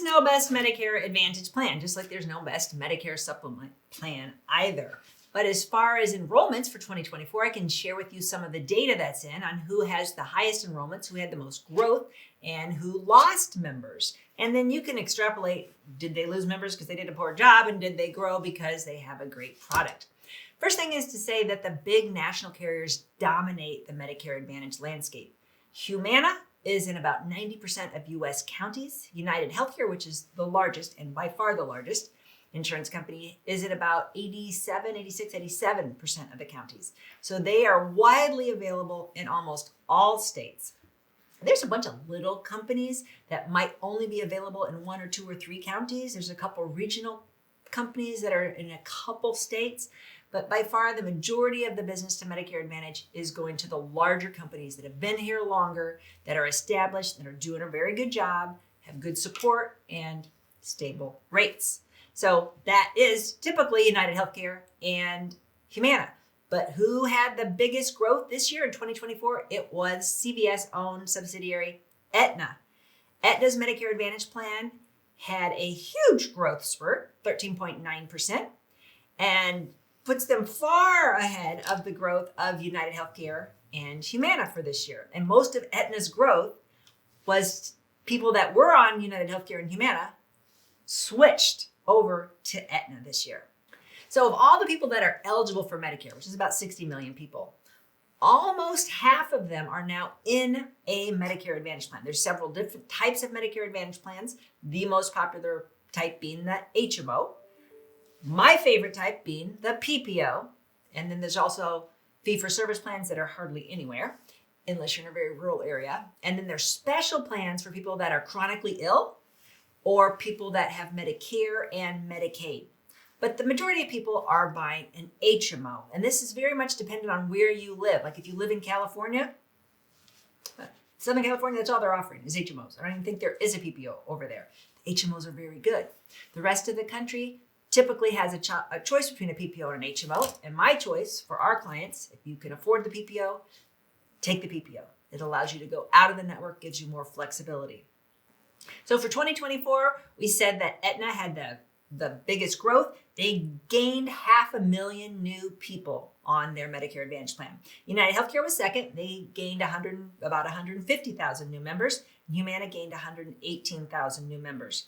is no best Medicare Advantage plan, just like there's no best Medicare supplement plan either. But as far as enrollments for 2024, I can share with you some of the data that's in on who has the highest enrollments, who had the most growth, and who lost members. And then you can extrapolate, did they lose members because they did a poor job, and did they grow because they have a great product? First thing is to say that the big national carriers dominate the Medicare Advantage landscape. Humana is in about 90% of U.S. counties. United Healthcare, which is the largest and by far the largest insurance company, is at about 87% of the counties. So they are widely available in almost all states. There's a bunch of little companies that might only be available in 1 or 2 or 3 counties. There's a couple regional companies that are in a couple states. But by far, the majority of the business to Medicare Advantage is going to the larger companies that have been here longer, that are established, that are doing a very good job, have good support, and stable rates. So that is typically United Healthcare and Humana. But who had the biggest growth this year in 2024? It was CVS-owned subsidiary Aetna. Aetna's Medicare Advantage plan had a huge growth spurt, 13.9%, and puts them far ahead of the growth of United Healthcare and Humana for this year. And most of Aetna's growth was people that were on United Healthcare and Humana switched over to Aetna this year. So of all the people that are eligible for Medicare, which is about 60 million people, almost half of them are now in a Medicare Advantage plan. There's several different types of Medicare Advantage plans, the most popular type being the HMO. My favorite type being the PPO. And then there's also fee-for-service plans that are hardly anywhere, unless you're in a very rural area. And then there's special plans for people that are chronically ill or people that have Medicare and Medicaid. But the majority of people are buying an HMO. And this is very much dependent on where you live. Like if you live in California, Southern California, that's all they're offering is HMOs. I don't even think there is a PPO over there. The HMOs are very good. The rest of the country typically has a choice between a PPO and an HMO. And my choice for our clients, if you can afford the PPO, take the PPO. It allows you to go out of the network, gives you more flexibility. So for 2024, we said that Aetna had the biggest growth. They gained 500,000 new people on their Medicare Advantage plan. United Healthcare was second. They gained about 150,000 new members. Humana gained 118,000 new members.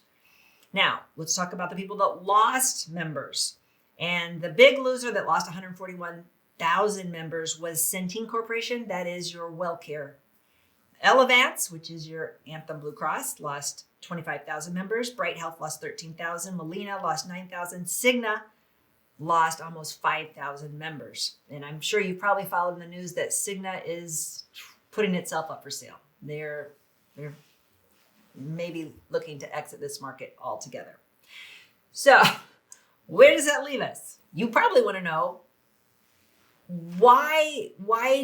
Now, let's talk about the people that lost members. And the big loser that lost 141,000 members was Centene Corporation. That is your WellCare. Elevance, which is your Anthem Blue Cross, lost 25,000 members. Bright Health lost 13,000. Molina lost 9,000. Cigna lost almost 5,000 members. And I'm sure you probably followed in the news that Cigna is putting itself up for sale. They're maybe looking to exit this market altogether. So where does that leave us? You probably want to know why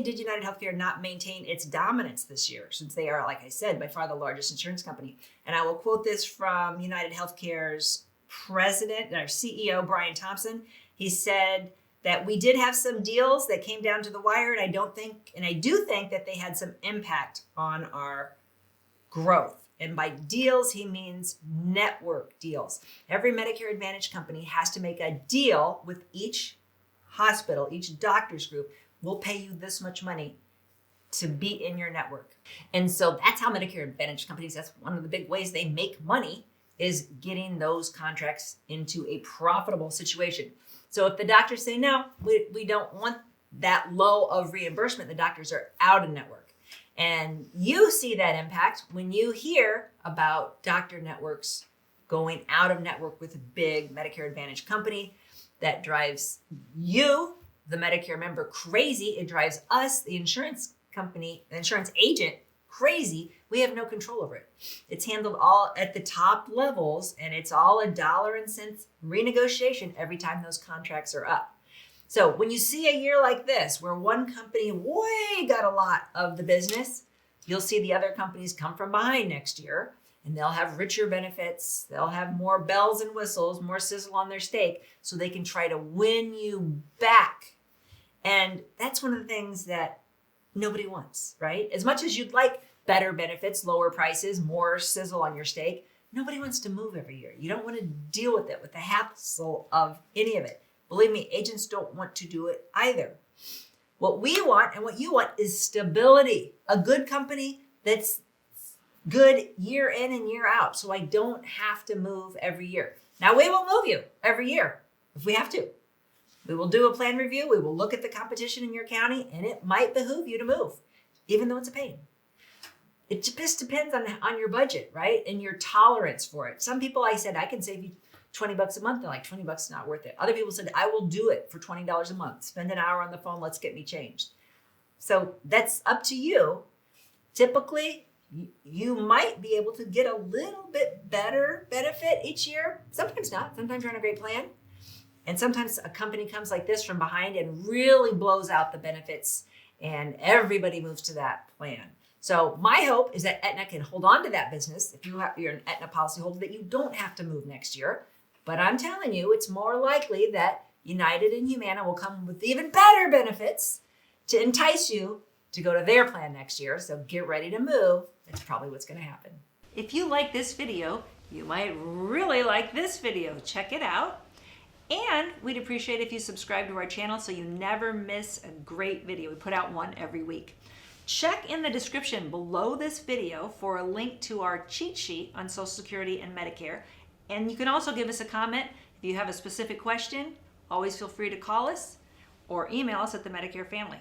did United Healthcare not maintain its dominance this year, since they are, like I said, by far the largest insurance company. And I will quote this from United Healthcare's president, our CEO, Brian Thompson. He said that we did have some deals that came down to the wire, and I do think that they had some impact on our growth. And by deals, he means network deals. Every Medicare Advantage company has to make a deal with each hospital, each doctor's group. Will pay you this much money to be in your network. And so that's how Medicare Advantage companies, that's one of the big ways they make money, is getting those contracts into a profitable situation. So if the doctors say, no, we don't want that low of reimbursement, the doctors are out of network. And you see that impact when you hear about doctor networks going out of network with a big Medicare Advantage company. That drives you, the Medicare member, crazy. It drives us, the insurance company, the insurance agent, crazy. We have no control over it. It's handled all at the top levels, and it's all a dollar and cents renegotiation every time those contracts are up. So when you see a year like this, where one company way got a lot of the business, you'll see the other companies come from behind next year, and they'll have richer benefits. They'll have more bells and whistles, more sizzle on their steak, so they can try to win you back. And that's one of the things that nobody wants, right? As much as you'd like better benefits, lower prices, more sizzle on your steak, Nobody wants to move every year. You don't want to deal with it, with the hassle of any of it. Believe me, agents don't want to do it either. What we want and what you want is stability. A good company that's good year in and year out. So I don't have to move every year. Now we will move you every year if we have to. We will do a plan review. We will look at the competition in your county, and it might behoove you to move, even though it's a pain. It just depends on your budget, right? And your tolerance for it. Some people, I said, I can save you $20 a month. They're like, $20 is not worth it. Other people said, I will do it for $20 a month. Spend an hour on the phone. Let's get me changed. So that's up to you. Typically, you might be able to get a little bit better benefit each year. Sometimes not. Sometimes you're on a great plan. And sometimes a company comes like this from behind and really blows out the benefits, and everybody moves to that plan. So my hope is that Aetna can hold on to that business. If you're an Aetna policyholder, that you don't have to move next year. But I'm telling you, it's more likely that United and Humana will come with even better benefits to entice you to go to their plan next year. So get ready to move. That's probably what's going to happen. If you like this video, you might really like this video. Check it out. And we'd appreciate if you subscribe to our channel so you never miss a great video. We put out one every week. Check in the description below this video for a link to our cheat sheet on Social Security and Medicare. And you can also give us a comment if you have a specific question. Always feel free to call us or email us at the Medicare Family.